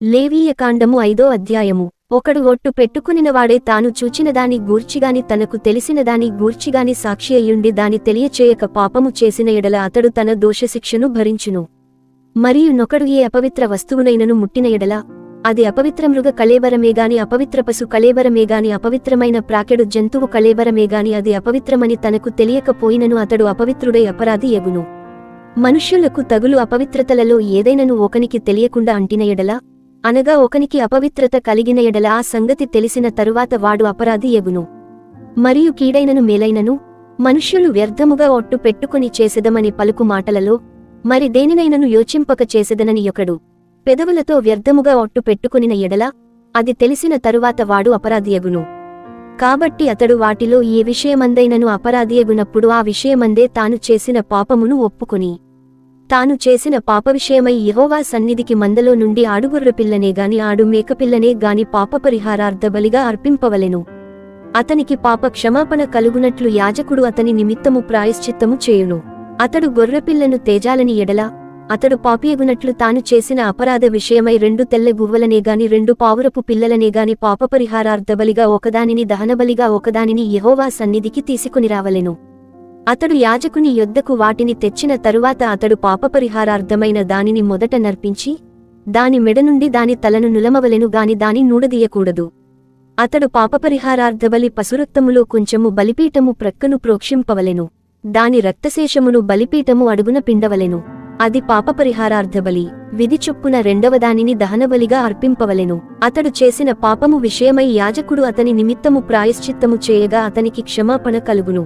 లేవీయకాండము 5వ అధ్యాయము. ఒకడు ఒట్టు పెట్టుకునినవాడే తాను చూచినదాని గూర్చిగాని తనకు తెలిసినదాని గూర్చిగాని సాక్షి అయ్యుండి దాని తెలియచేయక పాపము చేసిన ఎడల అతడు తన దోషశిక్షను భరించును. మరియు నొకడు ఏ అపవిత్ర వస్తువునైనను ముట్టిన ఎడల అది అపవిత్రమృగ కళేబరమేగాని అపవిత్ర పశు కళేబరమేగాని అపవిత్రమైన ప్రాకెడు జంతువు కళేబరమేగాని అది అపవిత్రమని తనకు తెలియకపోయినను అతడు అపవిత్రుడై అపరాధి యగును. మనుష్యులకు తగులు అపవిత్రతలలో ఏదైనను ఒకనికి తెలియకుండా అంటిన ఎడల అనగా ఒకనికి అపవిత్రత కలిగిన ఎడల ఆ సంగతి తెలిసిన తరువాత వాడు అపరాధి యగును. మరియు కీడైనను మేలైనను మనుష్యులు వ్యర్థముగా ఒట్టు పెట్టుకుని చేసెదమని పలుకు మాటలలో మరి దేనినైనను యోచింపక చేసెదనని ఒకడు పెదవులతో వ్యర్థముగా ఒట్టు పెట్టుకునిన ఎడల అది తెలిసిన తరువాత వాడు అపరాధియగును. కాబట్టి అతడు వాటిలో ఏ విషయమందైనను అపరాధియగునప్పుడు ఆ విషయమందే తాను చేసిన పాపమును ఒప్పుకొని తాను చేసిన పాప విషయమై యెహోవా సన్నిధికి మందలో నుండి ఆడుగొర్రె పిల్లనే గాని ఆడు మేకపిల్లనే గాని పాపపరిహారార్థ బలిగా అర్పింపవలెను. అతనికి పాప క్షమాపణ కలుగునట్లు యాజకుడు అతని నిమిత్తము ప్రాయశ్చిత్తము చేయును. అతడు గొర్రెపిల్లను తేజాలని ఎడల అతడు పాపియగునట్లు తాను చేసిన అపరాధ విషయమై 2 తెల్ల గువ్వలనే గాని 2 పావురపు పిల్లలనే గాని పాపపరిహారార్థ బలిగా ఒకదానిని దహనబలిగా ఒకదానిని యెహోవా సన్నిధికి తీసుకునిరావలెను. అతడు యాజకుని యొద్దకు వాటిని తెచ్చిన తరువాత అతడు పాపపరిహారార్థమైన దానిని మొదట నర్పించి దాని మెడ నుండి దాని తలను నులమవలెను గాని దాని నూడదీయకూడదు. అతడు పాపపరిహారార్థబలి పశురక్తములో కొంచెము బలిపీఠము ప్రక్కను ప్రోక్షింపవలెను. దాని రక్తశేషమును బలిపీఠము అడుగున పిండవలెను. అది పాపపరిహారార్థబలి. విధి చొప్పున 2వ దానిని దహనబలిగా అర్పింపవలెను. అతడు చేసిన పాపము విషయమై యాజకుడు అతని నిమిత్తము ప్రాయశ్చిత్తము చేయగా అతనికి క్షమాపణ కలుగును.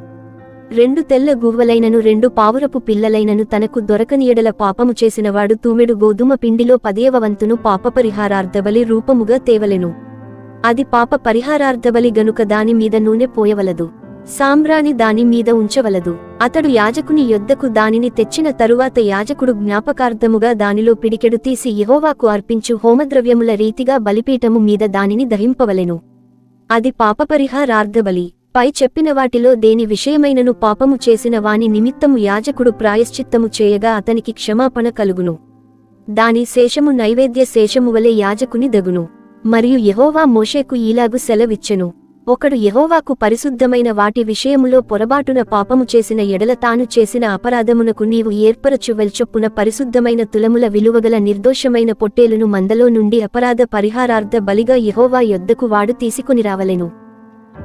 2 తెల్ల గువ్వలైనను 2 పావురపు పిల్లలైనను తనకు దొరకని ఎడల పాపము చేసినవాడు తూమెడు గోధుమ పిండిలో 10వ వంతును పాపపరిహారార్థబలి రూపముగా తేవలెను. అది పాప పరిహారార్థబలి గనుక దాని మీద నూనె పోయవలదు, సాంబ్రాణి దాని మీద ఉంచవలదు. అతడు యాజకుని యొద్దకు దానిని తెచ్చిన తరువాత యాజకుడు జ్ఞాపకార్థముగా దానిలో పిడికెడు తీసి యెహోవాకు అర్పించు హోమద్రవ్యముల రీతిగా బలిపీఠము మీద దానిని దహింపవలెను. అది పాపపరిహారార్థబలి. పై చెప్పిన వాటిలో దేని విషయమైనను పాపము చేసిన వాని నిమిత్తము యాజకుడు ప్రాయశ్చిత్తము చేయగా అతనికి క్షమాపణ కలుగును. దాని శేషము నైవేద్య శేషము వలె యాజకుని దగును. మరియు యెహోవా మోషేకు ఈలాగు సెలవిచ్చెను. ఒకడు యెహోవాకు పరిశుద్ధమైన వాటి విషయములో పొరబాటున పాపము చేసిన ఎడల తాను చేసిన అపరాధమునకు నీవు ఏర్పరచు వెల్చొప్పున పరిశుద్ధమైన తులముల విలువగల నిర్దోషమైన పొట్టేలును మందలో నుండి అపరాధ పరిహారార్థ బలిగా యెహోవా యొద్దకు వాడు తీసుకునిరావలెను.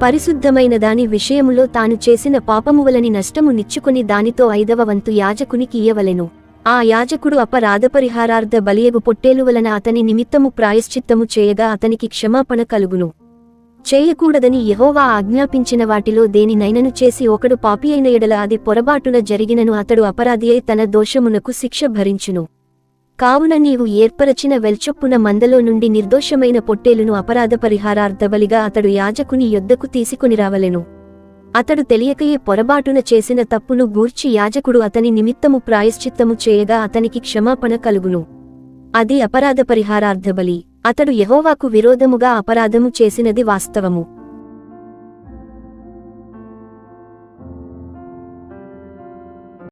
పరిశుద్ధమైన దాని విషయములో తాను చేసిన పాపము వలని నష్టము నిచ్చుకొని దానితో 5వ వంతు యాజకునికి ఇయ్యవలెను. ఆ యాజకుడు అపరాధపరిహారార్థ బలియగు పొట్టేలు వలన అతని నిమిత్తము ప్రాయశ్చిత్తము చేయగా అతనికి క్షమాపణ కలుగును. చేయకూడదని యెహోవా ఆజ్ఞాపించిన వాటిలో దేనినైనను చేసి ఒకడు పాపియైన ఎడల అది పొరబాటున జరిగినను అతడు అపరాధియై తన దోషమునకు శిక్ష భరించును. కావున నీవు ఏర్పరచిన వెల్చొప్పున మందలో నుండి నిర్దోషమైన పొట్టేలును అపరాధ పరిహారార్థబలిగా అతడు యాజకుని యొద్దకు తీసుకునిరావలెను. అతడు తెలియకయే పొరబాటున చేసిన తప్పును గూర్చి యాజకుడు అతని నిమిత్తము ప్రాయశ్చిత్తము చేయగా అతనికి క్షమాపణ కలుగును. అది అపరాధ పరిహారార్థబలి. అతడు యెహోవాకు విరోధముగా అపరాధము చేసినది వాస్తవము.